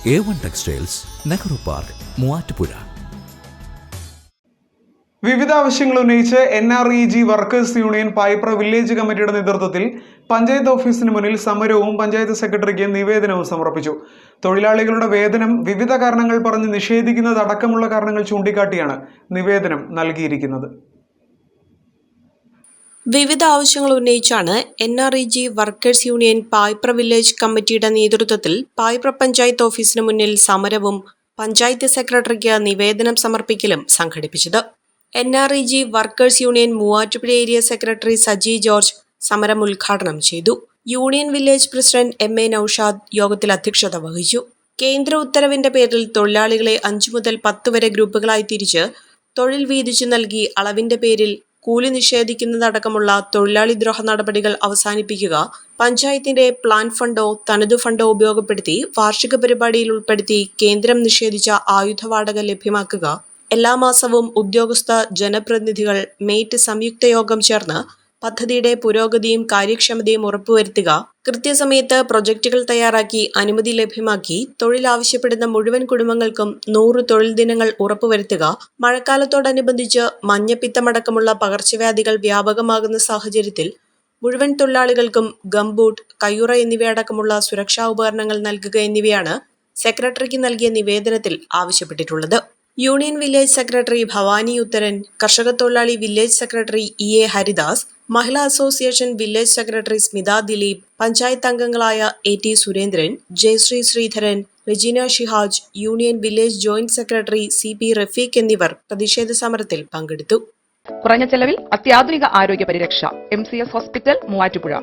A1 Textiles, Nehru Park, Muvattupuzha. വിവിധ ആവശ്യങ്ങൾ ഉന്നയിച്ച് NREG workers union Payipra village കമ്മിറ്റിയുടെ നേതൃത്വത്തിൽ പഞ്ചായത്ത് ഓഫീസിന് മുന്നിൽ സമരവും പഞ്ചായത്ത് സെക്രട്ടറിക്ക് നിവേദനവും സമർപ്പിച്ചു. തൊഴിലാളികളുടെ വേതനം വിവിധ കാരണങ്ങൾ പറഞ്ഞ് നിഷേധിക്കുന്നതടക്കമുള്ള കാരണങ്ങൾ ചൂണ്ടിക്കാട്ടിയാണ് നിവേദനം നൽകിയിരിക്കുന്നത്. വിവിധ ആവശ്യങ്ങൾ ഉന്നയിച്ചാണ് NREG workers union Payipra village കമ്മിറ്റിയുടെ നേതൃത്വത്തിൽ പായിപ്ര പഞ്ചായത്ത് ഓഫീസിന് മുന്നിൽ സമരവും പഞ്ചായത്ത് സെക്രട്ടറിക്ക് നിവേദനം സമർപ്പിക്കലും സംഘടിപ്പിച്ചത്. NREG workers union Muvattupuzha area secretary Saji George സമരം ഉദ്ഘാടനം ചെയ്തു. Union village president MA Naushad യോഗത്തിൽ അധ്യക്ഷത വഹിച്ചു. കേന്ദ്ര ഉത്തരവിന്റെ പേരിൽ തൊഴിലാളികളെ 5 മുതൽ 10 വരെ ഗ്രൂപ്പുകളായി തിരിച്ച് തൊഴിൽ വീതിച്ചു നൽകി അളവിന്റെ പേരിൽ കൂലി നിഷേധിക്കുന്നതടക്കമുള്ള തൊഴിലാളി ദ്രോഹ നടപടികൾ അവസാനിപ്പിക്കുക, പഞ്ചായത്തിന്റെ പ്ലാൻ ഫണ്ടോ തനതു ഫണ്ടോ ഉപയോഗപ്പെടുത്തി വാർഷിക പരിപാടിയിൽ ഉൾപ്പെടുത്തി കേന്ദ്രം നിഷേധിച്ച ആയുധ വാടക ലഭ്യമാക്കുക, എല്ലാ മാസവും ഉദ്യോഗസ്ഥ ജനപ്രതിനിധികൾ മേറ്റ് സംയുക്ത യോഗം ചേർന്ന് പദ്ധതിയുടെ പുരോഗതിയും കാര്യക്ഷമതയും ഉറപ്പുവരുത്തുക, കൃത്യസമയത്ത് പ്രൊജക്ടുകൾ തയ്യാറാക്കി അനുമതി ലഭ്യമാക്കി തൊഴിൽ ആവശ്യപ്പെടുന്ന മുഴുവൻ കുടുംബങ്ങൾക്കും 100 തൊഴിൽ ദിനങ്ങൾ ഉറപ്പുവരുത്തുക, മഴക്കാലത്തോടനുബന്ധിച്ച് മഞ്ഞപ്പിത്തമടക്കമുള്ള പകർച്ചവ്യാധികൾ വ്യാപകമാകുന്ന സാഹചര്യത്തിൽ മുഴുവൻ തൊഴിലാളികൾക്കും ഗംബൂട്ട്, കയ്യുറ എന്നിവയടക്കമുള്ള സുരക്ഷാ ഉപകരണങ്ങൾ നൽകുക എന്നിവയാണ് സെക്രട്ടറിക്ക് നൽകിയ നിവേദനത്തിൽ ആവശ്യപ്പെട്ടിട്ടുള്ളത്. Union village secretary Bhavani Utharan, കർഷക തൊഴിലാളി village secretary EA Haridas, Mahila association village secretary Smitha Dileep, panchayat അംഗങ്ങളായ AT Surendran, Jayashree Sreedharan, Regina Shihaj, union village joint secretary CP Rafeeq എന്നിവർ പ്രതിഷേധ സമരത്തിൽ പങ്കെടുത്തു. കുറഞ്ഞ ചെലവിൽ അത്യാധുനിക ആരോഗ്യ പരിരക്ഷ MCS ഹോസ്പിറ്റൽ മൂവാറ്റുപുഴ.